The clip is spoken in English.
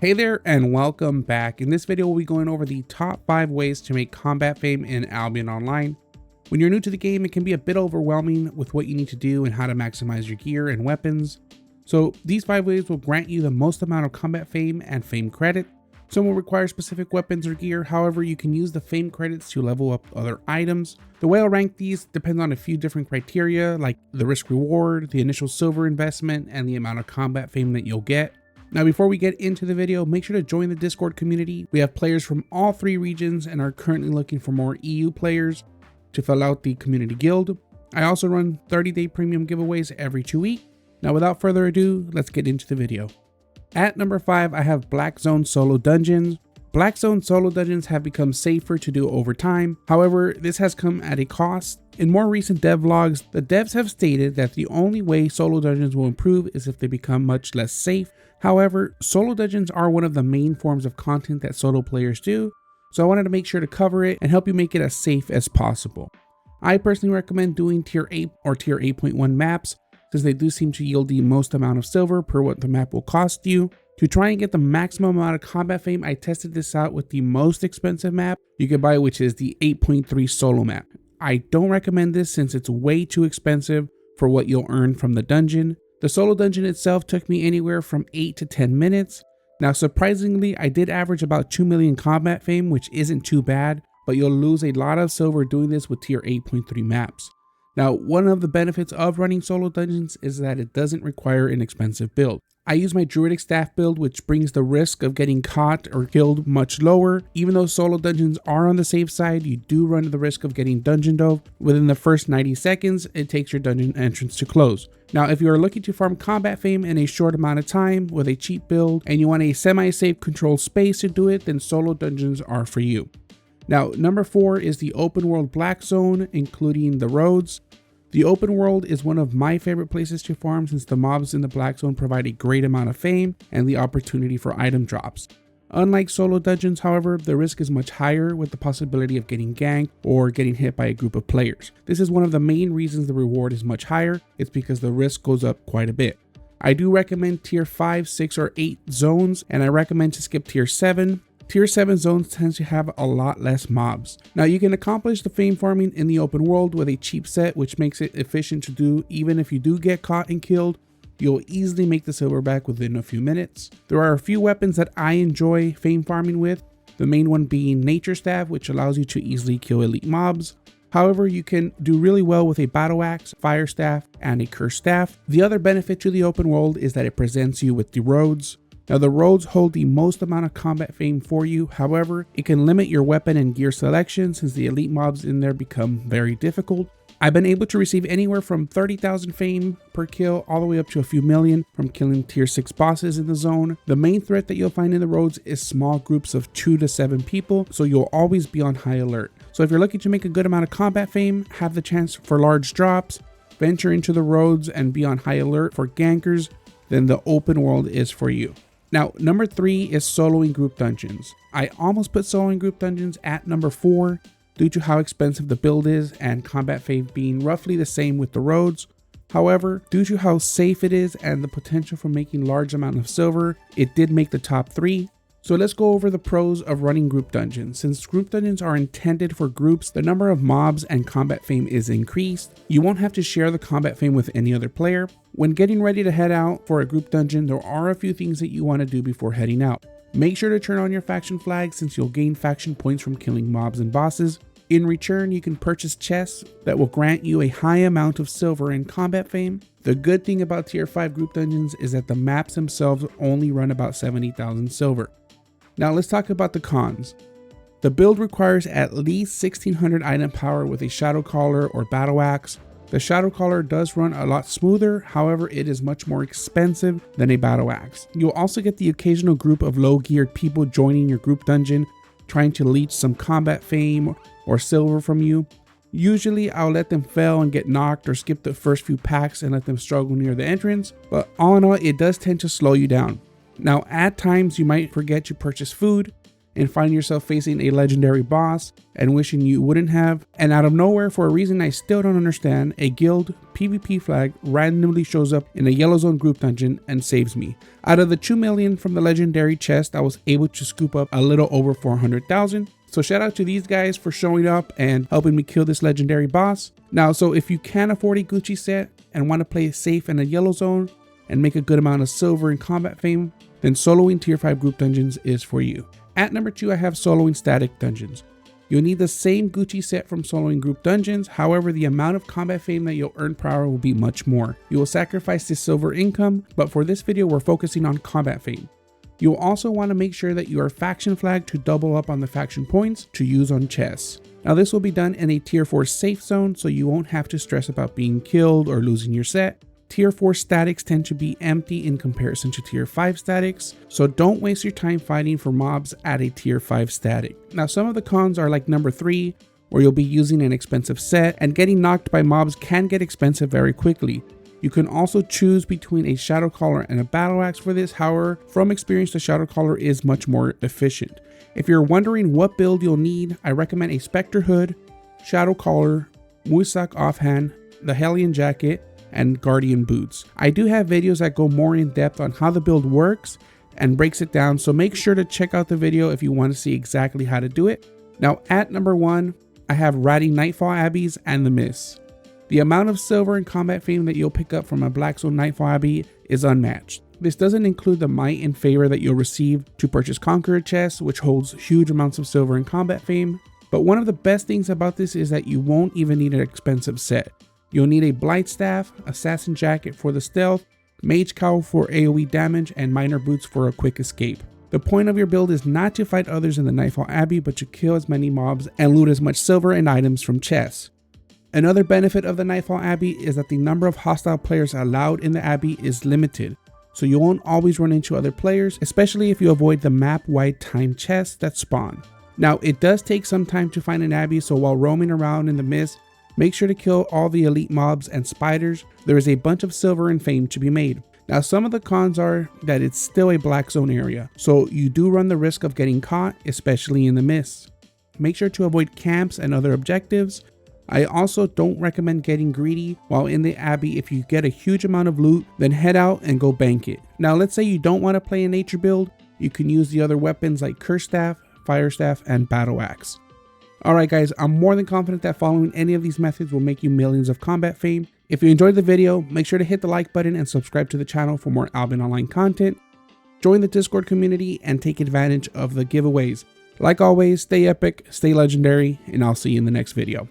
Hey there and welcome back. In this video we'll be going over the top 5 ways to make combat fame in Albion Online. When you're new to the game, it can be a bit overwhelming with what you need to do and how to maximize your gear and weapons. So these 5 ways will grant you the most amount of combat fame and fame credit. Some will require specific weapons or gear, however you can use the fame credits to level up other items. The way I'll rank these depends on a few different criteria like the risk reward, the initial silver investment, and the amount of combat fame that you'll get. Now before we get into the video, make sure to join the Discord community. We have players from all 3 regions and are currently looking for more EU players to fill out the community guild. I also run 30-day premium giveaways every 2 weeks. Now without further ado, let's get into the video. At number 5, I have Black Zone solo dungeons. Black Zone solo dungeons have become safer to do over time. However, this has come at a cost. In more recent devlogs, the devs have stated that the only way solo dungeons will improve is if they become much less safe. However, solo dungeons are one of the main forms of content that solo players do, so I wanted to make sure to cover it and help you make it as safe as possible. I personally recommend doing tier 8 or tier 8.1 maps, since they do seem to yield the most amount of silver per what the map will cost you. To try and get the maximum amount of combat fame, I tested this out with the most expensive map you can buy, which is the 8.3 solo map. I don't recommend this since it's way too expensive for what you'll earn from the dungeon. The solo dungeon itself took me anywhere from 8 to 10 minutes. Now surprisingly, I did average about 2 million combat fame, which isn't too bad, but you'll lose a lot of silver doing this with tier 8.3 maps. Now, one of the benefits of running solo dungeons is that it doesn't require an expensive build. I use my druidic staff build, which brings the risk of getting caught or killed much lower. Even though solo dungeons are on the safe side, you do run the risk of getting dungeon dove. Within the first 90 seconds, it takes your dungeon entrance to close. Now, if you are looking to farm combat fame in a short amount of time with a cheap build and you want a semi-safe controlled space to do it, then solo dungeons are for you. Now, number 4 is the open world Black Zone, including the roads. The open world is one of my favorite places to farm since the mobs in the Black Zone provide a great amount of fame and the opportunity for item drops. Unlike solo dungeons, however, the risk is much higher with the possibility of getting ganked or getting hit by a group of players. This is one of the main reasons the reward is much higher. It's because the risk goes up quite a bit. I do recommend tier 5, 6, or 8 zones, and I recommend to skip tier 7. Tier 7 zones tends to have a lot less mobs. Now you can accomplish the fame farming in the open world with a cheap set, which makes it efficient to do. Even if you do get caught and killed, you'll easily make the silver back within a few minutes. There are a few weapons that I enjoy fame farming with, the main one being Nature Staff, which allows you to easily kill elite mobs. However, you can do really well with a battle axe, fire staff, and a curse staff. The other benefit to the open world is that it presents you with the roads. Now the roads hold the most amount of combat fame for you, however, it can limit your weapon and gear selection since the elite mobs in there become very difficult. I've been able to receive anywhere from 30,000 fame per kill all the way up to a few million from killing tier 6 bosses in the zone. The main threat that you'll find in the roads is small groups of 2 to 7 people, so you'll always be on high alert. So if you're looking to make a good amount of combat fame, have the chance for large drops, venture into the roads and be on high alert for gankers, then the open world is for you. Now, number 3 is soloing group dungeons. I almost put soloing group dungeons at number 4 due to how expensive the build is and combat fame being roughly the same with the roads. However, due to how safe it is and the potential for making large amount of silver, it did make the top 3. So let's go over the pros of running group dungeons. Since group dungeons are intended for groups, the number of mobs and combat fame is increased. You won't have to share the combat fame with any other player. When getting ready to head out for a group dungeon, there are a few things that you want to do before heading out. Make sure to turn on your faction flag since you'll gain faction points from killing mobs and bosses. In return, you can purchase chests that will grant you a high amount of silver and combat fame. The good thing about tier 5 group dungeons is that the maps themselves only run about 70,000 silver. Now let's talk about the cons. The build requires at least 1600 item power with a shadow collar or battle axe. The shadow collar does run a lot smoother, however it is much more expensive than a battle axe. You'll also get the occasional group of low geared people joining your group dungeon, trying to leech some combat fame or silver from you. Usually I'll let them fail and get knocked or skip the first few packs and let them struggle near the entrance, but all in all it does tend to slow you down. Now at times you might forget to purchase food. and find yourself facing a legendary boss and wishing you wouldn't have, and out of nowhere, for a reason I still don't understand, a guild PvP flag randomly shows up in a yellow zone group dungeon and saves me. Out of the 2 million from the legendary chest, I was able to scoop up a little over 400,000. So shout out to these guys for showing up and helping me kill this legendary boss. Now, so if you can afford a Gucci set and want to play it safe in a yellow zone and make a good amount of silver and combat fame, then soloing tier 5 group dungeons is for you. At number 2, I have soloing static dungeons. You'll need the same Gucci set from soloing group dungeons, however the amount of combat fame that you'll earn per hour will be much more. You will sacrifice this silver income, but for this video we're focusing on combat fame. You'll also want to make sure that you are faction flagged to double up on the faction points to use on chests. Now this will be done in a tier 4 safe zone, so you won't have to stress about being killed or losing your set. Tier 4 statics tend to be empty in comparison to tier 5 statics, so don't waste your time fighting for mobs at a tier 5 static. Now some of the cons are like number 3, where you'll be using an expensive set, and getting knocked by mobs can get expensive very quickly. You can also choose between a shadow caller and a battle axe for this, however, from experience the shadow caller is much more efficient. If you're wondering what build you'll need, I recommend a Spectre Hood, Shadow Caller, Musak Offhand, the Hellion Jacket, and Guardian Boots. I do have videos that go more in depth on how the build works and breaks it down, so make sure to check out the video if you want to see exactly how to do it. Now at number 1, I have ratty Nightfall Abbeys and the Mist. The amount of silver and combat fame that you'll pick up from a Black Zone Nightfall Abbey is unmatched. This doesn't include the might and favor that you'll receive to purchase Conqueror chests, which holds huge amounts of silver and combat fame. But one of the best things about this is that you won't even need an expensive set. You'll need a Blight Staff, Assassin Jacket for the stealth, Mage Cowl for AoE damage, and Miner Boots for a quick escape. The point of your build is not to fight others in the Nightfall Abbey, but to kill as many mobs and loot as much silver and items from chests. Another benefit of the Nightfall Abbey is that the number of hostile players allowed in the Abbey is limited, so you won't always run into other players, especially if you avoid the map-wide time chests that spawn. Now, it does take some time to find an Abbey, so while roaming around in the mist, make sure to kill all the elite mobs and spiders. There is a bunch of silver and fame to be made. Now some of the cons are that it's still a black zone area, so you do run the risk of getting caught, especially in the mist. Make sure to avoid camps and other objectives. I also don't recommend getting greedy while in the Abbey. If you get a huge amount of loot, then head out and go bank it. Now let's say you don't want to play a nature build, you can use the other weapons like Curse Staff, Fire Staff, and Battle Axe. Alright guys, I'm more than confident that following any of these methods will make you millions of combat fame. If you enjoyed the video, make sure to hit the like button and subscribe to the channel for more Albion Online content. Join the Discord community and take advantage of the giveaways. Like always, stay epic, stay legendary, and I'll see you in the next video.